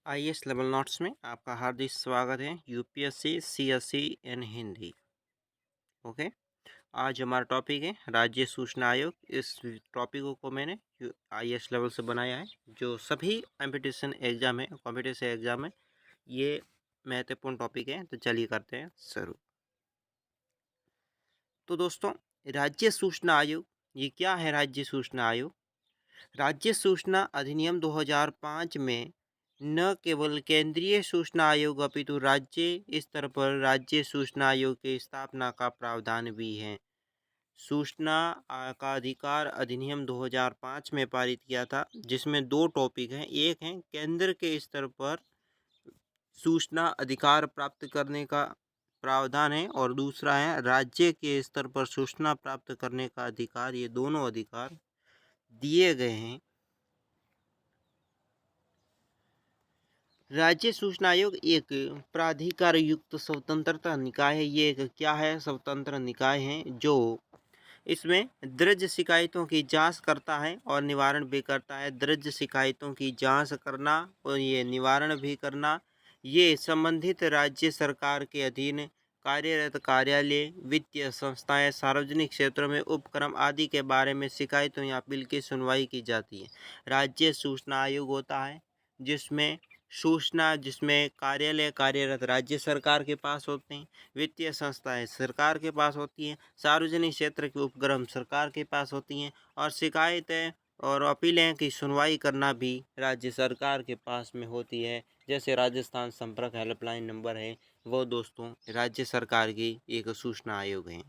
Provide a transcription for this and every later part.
IAS level notes में आपका हार्दिक स्वागत है। यूपीएससी सीएससी इन हिंदी। ओके, आज हमारा टॉपिक है राज्य सूचना आयोग। इस टॉपिक को मैंने आईएएस लेवल से बनाया है, जो सभी कॉम्पिटिशन एग्जाम है ये महत्वपूर्ण टॉपिक है। तो चलिए करते हैं शुरू। तो दोस्तों, राज्य सूचना आयोग ये क्या है? राज्य सूचना आयोग राज्य सूचना अधिनियम 2005 में न केवल केंद्रीय सूचना आयोग अपितु राज्य स्तर पर राज्य सूचना आयोग की स्थापना का प्रावधान भी है। सूचना का अधिकार अधिनियम 2005 में पारित किया था, जिसमें दो टॉपिक हैं। एक है केंद्र के स्तर पर सूचना अधिकार प्राप्त करने का प्रावधान है, और दूसरा है राज्य के स्तर पर सूचना प्राप्त करने का अधिकार। ये दोनों अधिकार दिए गए हैं। राज्य सूचना आयोग एक प्राधिकार युक्त स्वतंत्रता निकाय है। ये एक क्या है? स्वतंत्र निकाय है, जो इसमें दर्ज शिकायतों की जांच करता है और निवारण भी करता है। दर्ज शिकायतों की जांच करना और ये निवारण भी करना, ये संबंधित राज्य सरकार के अधीन कार्यरत कार्यालय, वित्तीय संस्थाएं, सार्वजनिक क्षेत्रों में उपक्रम आदि के बारे में शिकायतों या अपील की सुनवाई की जाती है। राज्य सूचना आयोग होता है जिसमें कार्यालय कार्यरत राज्य सरकार के पास होते हैं, वित्तीय संस्थाएं सरकार के पास होती हैं, सार्वजनिक क्षेत्र के उपक्रम सरकार के पास होती हैं, और शिकायतें और अपीलें की सुनवाई करना भी राज्य सरकार के पास में होती है। जैसे राजस्थान संपर्क हेल्पलाइन नंबर है, वो दोस्तों राज्य सरकार की एक सूचना आयोग है।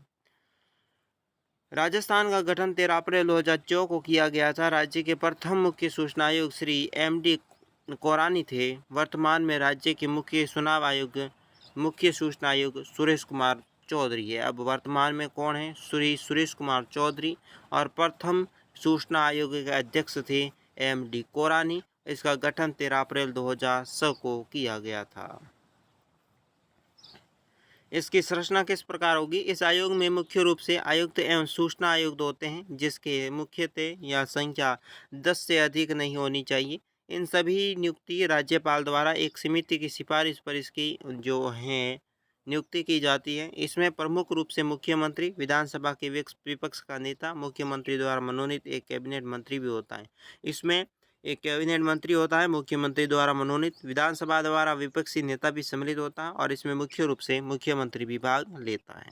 राजस्थान का गठन 13 अप्रैल 2004 को किया गया था। राज्य के प्रथम मुख्य सूचना आयोग श्री एम.डी. कोरानी थे। वर्तमान में राज्य के मुख्य सूचना आयोग सुरेश कुमार चौधरी है। अब वर्तमान में कौन है? श्री सुरेश कुमार चौधरी। और प्रथम सूचना आयोग के अध्यक्ष थे एम.डी. कोरानी। इसका गठन 13 अप्रैल 2006 को किया गया था। इसकी संरचना किस प्रकार होगी? इस आयोग में मुख्य रूप से आयुक्त एवं सूचना आयुक्त होते हैं, जिसके मुख्यतः या संख्या 10 से अधिक नहीं होनी चाहिए। इन सभी नियुक्ति राज्यपाल द्वारा एक समिति की सिफारिश पर इसकी जो है नियुक्ति की जाती है। इसमें प्रमुख रूप से मुख्यमंत्री, विधानसभा के विपक्ष का नेता, मुख्यमंत्री द्वारा मनोनीत एक कैबिनेट मंत्री भी होता है। इसमें एक कैबिनेट मंत्री होता है, मुख्यमंत्री द्वारा मनोनीत। विधानसभा द्वारा विपक्षी नेता भी सम्मिलित होता है, और इसमें मुख्य रूप से मुख्यमंत्री भी भाग लेता है।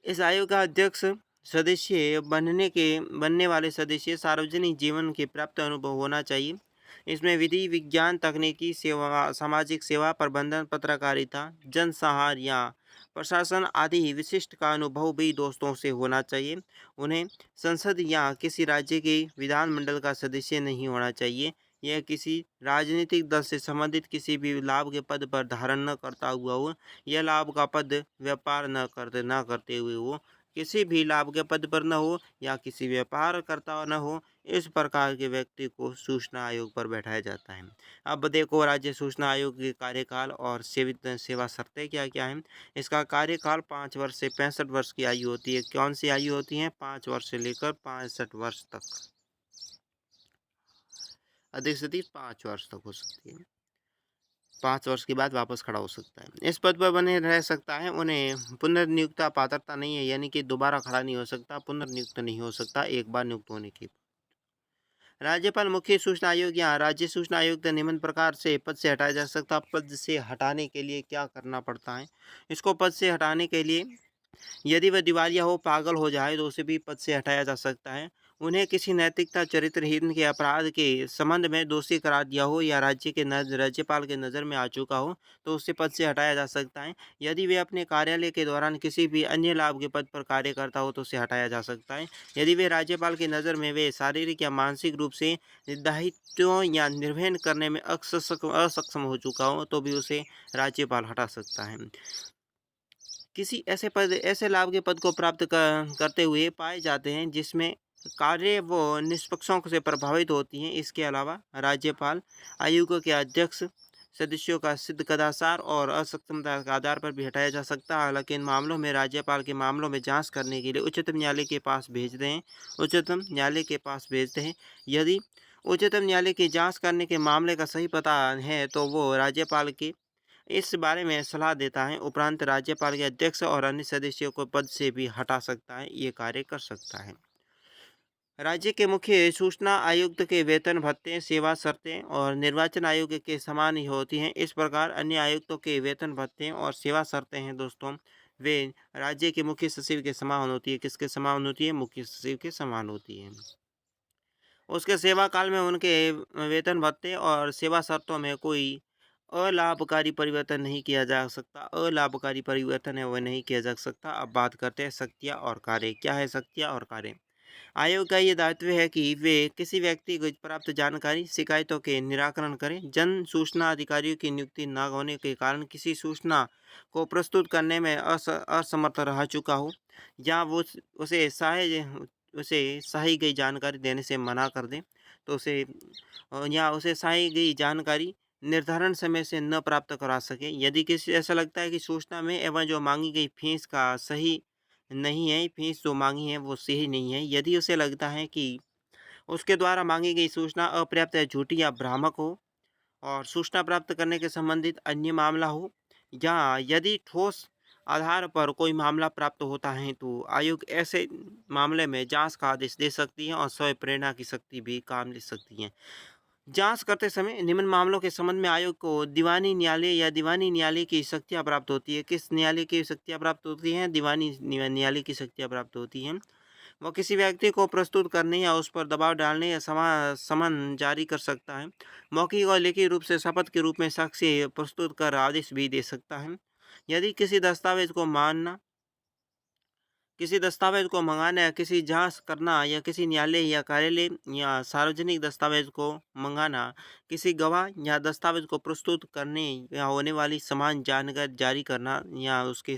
इस आयोग का अध्यक्ष सदस्य बनने वाले सदस्य सार्वजनिक जीवन के प्राप्त अनुभव होना चाहिए। इसमें विधि, विज्ञान, तकनीकी सेवा, सामाजिक सेवा, प्रबंधन, पत्रकारिता, जनसंहार या प्रशासन आदि विशिष्ट का अनुभव भी दोस्तों से होना चाहिए। उन्हें संसद या किसी राज्य के विधानमंडल का सदस्य नहीं होना चाहिए। यह किसी राजनीतिक दल से संबंधित किसी भी लाभ के पद पर धारण न करता हुआ हो। यह लाभ का पद व्यापार न करते हुए हो, किसी भी लाभ के पद पर न हो या किसी व्यापार करता न हो। इस प्रकार के व्यक्ति को सूचना आयोग पर बैठाया जाता है। अब देखो, राज्य सूचना आयोग के कार्यकाल और सेवित सेवा शर्तें क्या क्या हैं। इसका कार्यकाल 5 वर्ष से 65 वर्ष की आयु होती है। कौन सी आयु होती है? 5 वर्ष से लेकर 65 वर्ष तक। अधिक से अधिक 5 वर्ष तक हो सकती है। 5 वर्ष के बाद वापस खड़ा हो सकता है। इस पद पर बने रह सकता है। उन्हें पुनर्नियुक्ता पात्रता नहीं है, यानी कि दोबारा खड़ा नहीं हो सकता, पुनर्नियुक्त नहीं हो सकता एक बार नियुक्त होने के। राज्यपाल मुख्य सूचना आयोग या राज्य सूचना आयुक्त निम्न प्रकार से पद से हटाया जा सकता। पद से हटाने के लिए क्या करना पड़ता है? इसको पद से हटाने के लिए यदि वह दिवालिया हो, पागल हो जाए, तो उसे भी पद से हटाया जा सकता है। उन्हें किसी नैतिकता चरित्रहीन के अपराध के संबंध में दोषी करार दिया हो या राज्यपाल के नज़र में आ चुका हो, तो उसे पद से हटाया जा सकता है। यदि वे अपने कार्यालय के दौरान किसी भी अन्य लाभ के पद पर कार्य करता हो, तो उसे हटाया जा सकता है। यदि वे राज्यपाल की नज़र में वे शारीरिक या मानसिक रूप से दायित्वों या निर्वहन करने में असक्षम हो चुका हो, तो भी उसे राज्यपाल हटा सकता है। किसी ऐसे लाभ के पद को प्राप्त करते हुए पाए जाते हैं जिसमें कार्य व निष्पक्षों से प्रभावित होती हैं। इसके अलावा राज्यपाल आयोग के अध्यक्ष सदस्यों का सिद्ध कदाचार और असक्षमता के आधार पर भी हटाया जा सकता है। हालांकि इन मामलों में राज्यपाल के मामलों में जांच करने के लिए उच्चतम न्यायालय के पास भेजते हैं। यदि उच्चतम न्यायालय की जांच करने के मामले का सही पता है तो वो राज्यपाल के इस बारे में सलाह देता है। उपरांत राज्यपाल के अध्यक्ष और अन्य सदस्यों को पद से भी हटा सकता है, ये कार्य कर सकता है। राज्य के मुख्य सूचना आयुक्त के वेतन भत्ते, सेवा शर्तें और निर्वाचन आयोग के समान ही होती हैं। इस प्रकार अन्य आयुक्तों के वेतन भत्ते और सेवा शर्तें हैं दोस्तों, वे राज्य के मुख्य सचिव के समान होती है। किसके समान होती है? मुख्य सचिव के समान होती है। उसके सेवा काल में उनके वेतन भत्ते और सेवा शर्तों में कोई अलाभकारी परिवर्तन नहीं किया जा सकता। अलाभकारी परिवर्तन है वह नहीं किया जा सकता। अब बात करते हैं शक्तियाँ और कार्य। क्या है शक्तियाँ और कार्य? आयोग का ये दायित्व है कि वे किसी व्यक्ति को प्राप्त जानकारी, शिकायतों के निराकरण करें। जन सूचना अधिकारियों की नियुक्ति न होने के कारण किसी सूचना को प्रस्तुत करने में असमर्थ रह चुका हो या वो उसे सही गई जानकारी देने से मना कर दें तो या उसे सही गई जानकारी निर्धारण समय से न प्राप्त करा सके। यदि किसी ऐसा लगता है कि सूचना में एवं जो मांगी गई फीस का सही नहीं है, फीस जो मांगी है वो सही नहीं है, यदि उसे लगता है कि उसके द्वारा मांगी गई सूचना अपर्याप्त या झूठी या भ्रामक हो और सूचना प्राप्त करने के संबंधित अन्य मामला हो या यदि ठोस आधार पर कोई मामला प्राप्त होता है तो आयोग ऐसे मामले में जांच का आदेश दे सकती है और स्वयं प्रेरणा की शक्ति भी काम ले सकती है। जांच करते समय निम्न मामलों के संबंध में आयोग को दीवानी न्यायालय या दीवानी न्यायालय की शक्तियाँ प्राप्त होती है। किस न्यायालय की शक्तियाँ प्राप्त होती हैं? दीवानी न्यायालय की शक्तियाँ प्राप्त होती हैं। वह किसी व्यक्ति को प्रस्तुत करने या उस पर दबाव डालने या समन जारी कर सकता है। मौखिक और लिखित रूप से शपथ के रूप में साक्ष्य प्रस्तुत कर आदेश भी दे सकता है। यदि किसी दस्तावेज को मंगाना या किसी जांच करना या किसी न्यायालय या कार्यालय या सार्वजनिक दस्तावेज को मंगाना, किसी गवाह या दस्तावेज को प्रस्तुत करने या होने वाली समान जानकारी जारी करना या उसके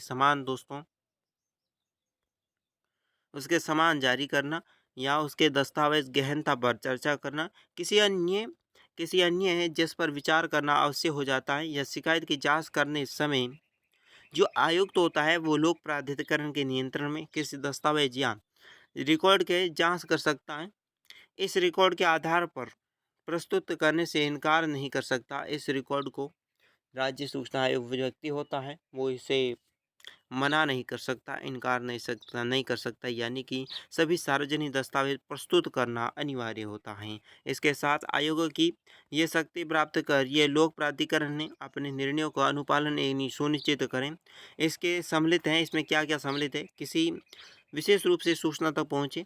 समान जारी करना या उसके दस्तावेज गहनता पर चर्चा करना, किसी अन्य है जिस पर विचार करना आवश्यक हो जाता है या शिकायत की जांच करने समय जो आयुक्त होता है वो लोक प्राधिकरण के नियंत्रण में किसी दस्तावेज या रिकॉर्ड के जांच कर सकता है। इस रिकॉर्ड के आधार पर प्रस्तुत करने से इनकार नहीं कर सकता। इस रिकॉर्ड को राज्य सूचना आयोग जो व्यक्ति होता है वो इसे मना नहीं कर सकता, इनकार नहीं कर सकता, यानी कि सभी सार्वजनिक दस्तावेज प्रस्तुत करना अनिवार्य होता है। इसके साथ आयोगों की ये शक्ति प्राप्त कर ये लोक प्राधिकरण ने अपने निर्णयों का अनुपालन यानी सुनिश्चित करें। इसमें क्या क्या सम्मिलित है? किसी विशेष रूप से सूचना तक पहुँचे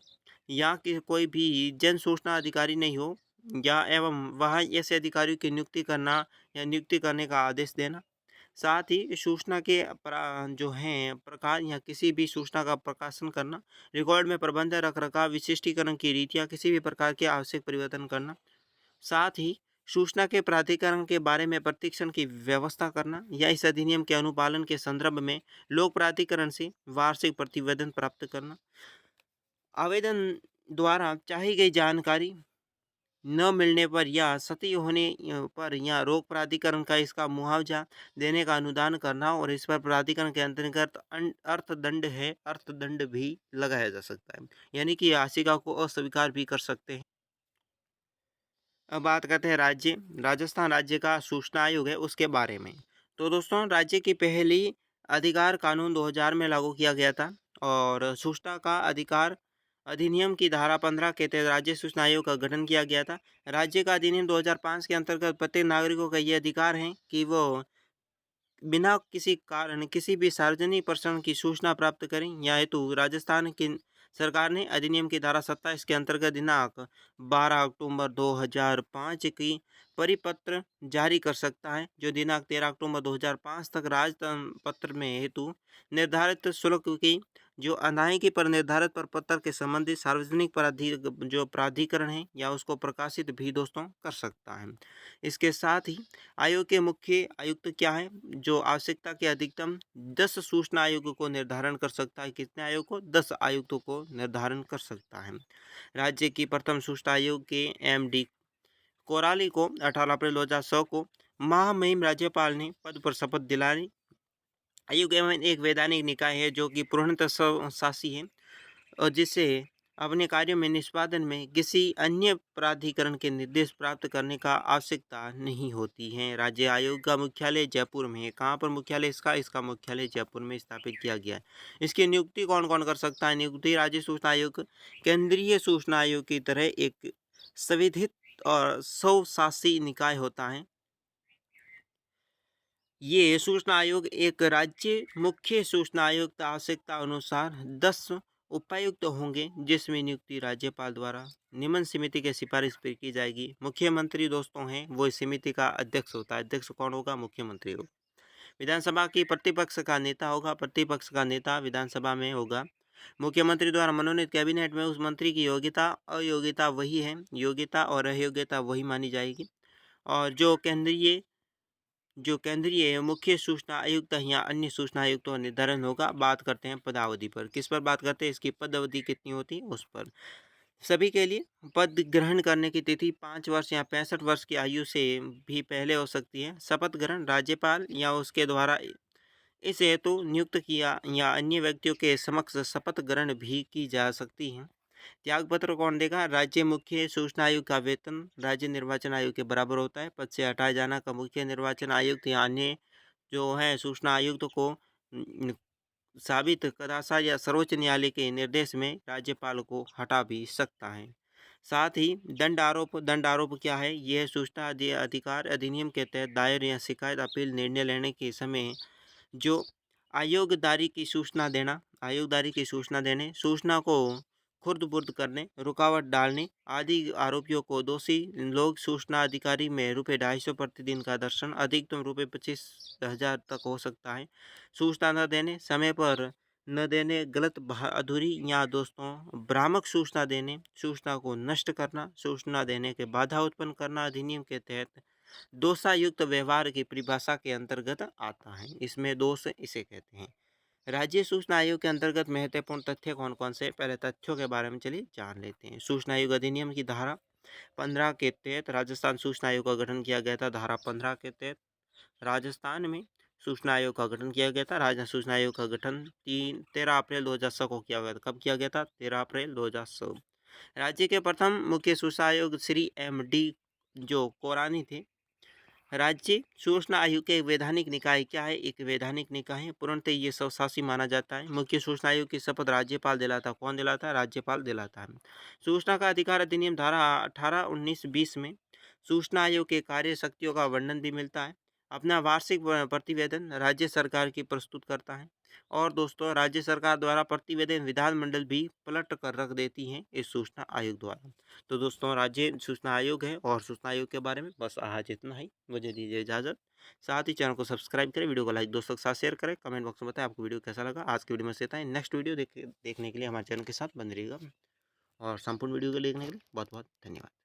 या कि कोई भी जन सूचना अधिकारी नहीं हो या एवं वहाँ ऐसे अधिकारियों की नियुक्ति करना या नियुक्ति करने का आदेश देना। साथ ही सूचना के जो हैं प्रकार या किसी भी सूचना का प्रकाशन करना, रिकॉर्ड में प्रबंध रख-रखाव, विशिष्टीकरण की रीतियाँ, किसी भी प्रकार के आवश्यक परिवर्तन करना। साथ ही सूचना के प्राधिकरण के बारे में प्रतिक्षण की व्यवस्था करना या इस अधिनियम के अनुपालन के संदर्भ में लोक प्राधिकरण से वार्षिक प्रतिवेदन प्राप्त करना। आवेदन द्वारा चाही गई जानकारी न मिलने पर या सती होने पर या रोग प्राधिकरण का इसका मुआवजा देने का अनुदान करना और इस पर प्राधिकरण के अंतर्गत अर्थदंड भी लगाया जा सकता है, यानी कि याचिका को अस्वीकार भी कर सकते हैं। अब बात करते हैं राजस्थान राज्य का सूचना आयोग है उसके बारे में। तो दोस्तों राज्य की पहली अधिकार कानून 2000 में लागू किया गया था और सूचना का अधिकार अधिनियम की धारा 15 के तहत राज्य सूचना आयोग का गठन किया गया था। राज्य का अधिनियम 2005 के अंतर्गत प्रत्येक नागरिकों का ये अधिकार है कि वो बिना किसी कारण किसी भी सार्वजनिक प्रसंग की सूचना प्राप्त करें या हेतु राजस्थान की सरकार ने अधिनियम की धारा 27 के अंतर्गत दिनांक 12 अक्टूबर 2005 की परिपत्र जारी कर सकता है, जो दिनांक 13 अक्टूबर 2005 तक राजपत्र में हेतु निर्धारित शुल्क की जो अदायगी पर निर्धारित प्रपत्र के संबंधित सार्वजनिक जो प्राधिकरण है या उसको प्रकाशित भी दोस्तों कर सकता है। इसके साथ ही आयोग के मुख्य आयुक्त क्या है जो आवश्यकता के अधिकतम 10 सूचना आयोगों को निर्धारण कर सकता है। कितने आयोग को? 10 आयुक्तों को निर्धारण कर सकता है। राज्य की प्रथम सूचना आयोग के एमडी कोराली को 18 अप्रैल 2006 को महामहिम राज्यपाल ने पद पर शपथ दिलाई। आयोग एवं एक वैधानिक निकाय है जो कि पूर्णतः शासी है और जिसे अपने कार्यों में निष्पादन में किसी अन्य प्राधिकरण के निर्देश प्राप्त करने का आवश्यकता नहीं होती है। राज्य आयोग का मुख्यालय जयपुर में है। कहाँ पर मुख्यालय इसका मुख्यालय जयपुर में स्थापित किया गया है। इसकी नियुक्ति कौन कौन कर सकता है? नियुक्ति राज्य सूचना आयोग केंद्रीय सूचना आयोग की तरह एक संविधित और स्वशासी निकाय होता है। ये सूचना आयोग एक राज्य मुख्य सूचना आयुक्त आवश्यकता अनुसार 10 उपायुक्त होंगे, जिसमें नियुक्ति राज्यपाल द्वारा निमन समिति के सिफारिश पर की जाएगी। मुख्यमंत्री दोस्तों हैं वो इस समिति का अध्यक्ष होता है। अध्यक्ष कौन होगा? मुख्यमंत्री होगा। विधानसभा की प्रतिपक्ष का नेता होगा। प्रतिपक्ष का नेता विधानसभा में होगा। मुख्यमंत्री द्वारा मनोनीत कैबिनेट में उस मंत्री की योग्यता अयोग्यता वही है, योग्यता और अयोग्यता वही मानी जाएगी। और जो केंद्रीय मुख्य सूचना आयुक्त या अन्य सूचना आयुक्तों का निर्धारण होगा। बात करते हैं पदावधि पर। किस पर बात करते हैं? इसकी पद अवधि कितनी होती है उस पर। सभी के लिए पद ग्रहण करने की तिथि 5 वर्ष या 65 वर्ष की आयु से भी पहले हो सकती है। शपथ ग्रहण राज्यपाल या उसके द्वारा इस हेतु नियुक्त किया या अन्य व्यक्तियों के समक्ष शपथ ग्रहण भी की जा सकती है। त्यागपत्र कौन देगा? राज्य मुख्य सूचना आयुक्त का वेतन राज्य निर्वाचन आयोग के बराबर होता है। पद से हटाए जाना का मुख्य निर्वाचन आयुक्त या अन्य जो है सूचना आयुक्त को साबित करासा या सर्वोच्च न्यायालय के निर्देश में राज्यपाल को हटा भी सकता है। साथ ही दंड आरोप क्या है? यह सूचना अधिकार अधिनियम के तहत दायर या शिकायत अपील निर्णय लेने के समय जो आयोगदारी की सूचना देने, सूचना को खुर्द-बुर्द करने, रुकावट डालने आदि आरोपियों को दोषी लोग सूचना अधिकारी में ₹250 प्रतिदिन का दर्शन अधिकतम ₹25,000 तक हो सकता है। सूचना न देने, समय पर न देने, गलत अधूरी या दोस्तों भ्रामक सूचना देने, सूचना को नष्ट करना, सूचना देने के बाधा उत्पन्न करना अधिनियम के तहत दोषायुक्त व्यवहार की परिभाषा के अंतर्गत आता है। इसमें दोष इसे कहते हैं। राज्य सूचना आयोग के अंतर्गत महत्वपूर्ण तथ्य कौन कौन से? पहले तथ्यों के बारे में चलिए जान लेते हैं। सूचना आयोग अधिनियम की धारा 15 के तहत राजस्थान सूचना आयोग का गठन किया गया था। धारा 15 के तहत राजस्थान में सूचना आयोग का गठन किया गया था। राजस्थान सूचना आयोग का गठन 13 अप्रैल 2006 को किया गया था। कब किया गया था? 13 अप्रैल 2006। राज्य के प्रथम मुख्य सूचना आयोग श्री M.D. जो कोरानी थे। राज्य सूचना आयोग के वैधानिक निकाय क्या है? एक वैधानिक निकाय है। पूर्णतः ये स्वशासी माना जाता है। मुख्य सूचना आयोग की शपथ राज्यपाल दिलाता। कौन दिलाता है? राज्यपाल दिलाता है। सूचना का अधिकार अधिनियम धारा 18, 19, 20 में सूचना आयोग के कार्य शक्तियों का वर्णन भी मिलता है। अपना वार्षिक प्रतिवेदन राज्य सरकार की प्रस्तुत करता है। और दोस्तों राज्य सरकार द्वारा प्रतिवेदन विधानमंडल भी पलट कर रख देती है इस सूचना आयोग द्वारा। तो दोस्तों राज्य सूचना आयोग है और सूचना आयोग के बारे में बस आज इतना ही। मुझे दीजिए इजाज़त। साथ ही चैनल को सब्सक्राइब करें, वीडियो को लाइक दोस्तों के साथ शेयर करें, कमेंट बॉक्स में बताएं आपको वीडियो कैसा लगा। आज की वीडियो में से इतना ही। नेक्स्ट वीडियो देखने के लिए हमारे चैनल के साथ बने रहिएगा और संपूर्ण वीडियो को देखने के लिए बहुत बहुत धन्यवाद।